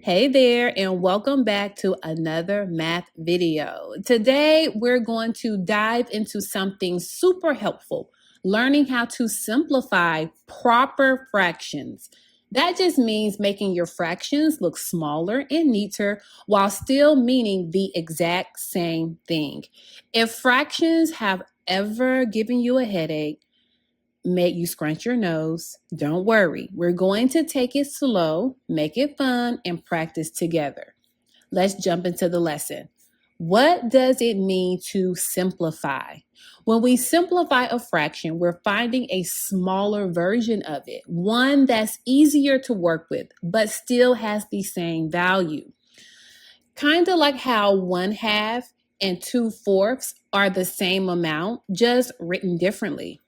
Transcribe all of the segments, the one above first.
Hey there, and welcome back to another math video. Today, we're going to dive into something super helpful, learning how to simplify proper fractions. That just means making your fractions look smaller and neater while still meaning the exact same thing. If fractions have ever given you a headache, make you scrunch your nose. Don't worry. We're going to take it slow, make it fun, and practice together. Let's jump into the lesson. What does it mean to simplify? When we simplify a fraction, we're finding a smaller version of it, one that's easier to work with, but still has the same value. Kind of like how 1/2 and 2/4 are the same amount, just written differently.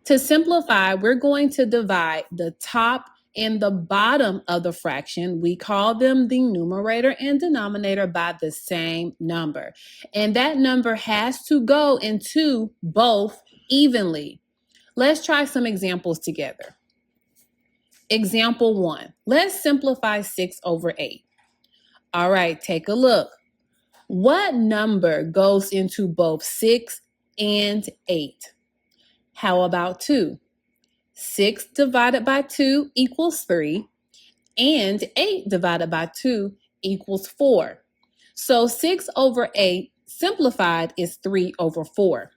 To simplify, we're going to divide the top and the bottom of the fraction. We call them the numerator and denominator by the same number. And that number has to go into both evenly. Let's try some examples together. Example 1. Let's simplify 6/8. All right, take a look. What number goes into both 6 and 8? How about 2? 6 divided by 2 equals 3, and 8 divided by 2 equals 4. So 6/8 simplified is 3/4.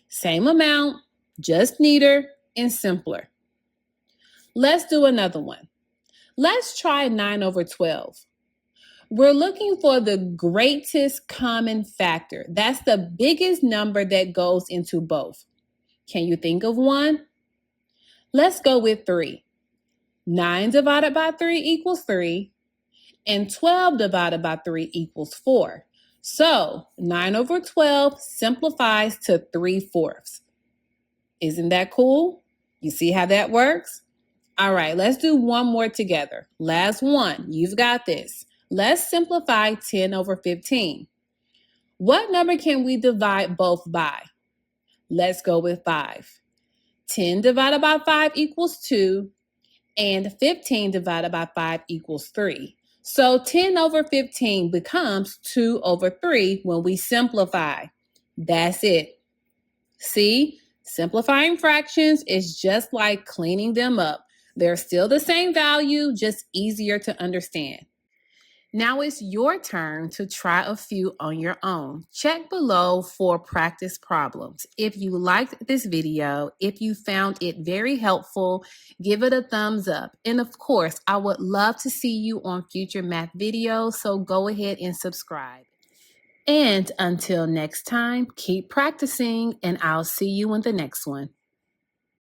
Same amount, just neater and simpler. Let's do another one. Let's try 9/12. We're looking for the greatest common factor. That's the biggest number that goes into both. Can you think of one? Let's go with 3. 9 divided by 3 equals 3, and 12 divided by 3 equals 4. So 9/12 simplifies to 3/4. Isn't that cool? You see how that works? All right, let's do one more together. Last one. You've got this. Let's simplify 10/15. What number can we divide both by? Let's go with 5. 10 divided by 5 equals 2, and 15 divided by 5 equals 3. So 10/15 becomes 2/3 when we simplify. That's it. See, simplifying fractions is just like cleaning them up. They're still the same value, just easier to understand. Now it's your turn to try a few on your own. Check below for practice problems. If you liked this video, if you found it very helpful, give it a thumbs up. And of course, I would love to see you on future math videos, so go ahead and subscribe. And until next time, keep practicing, and I'll see you in the next one.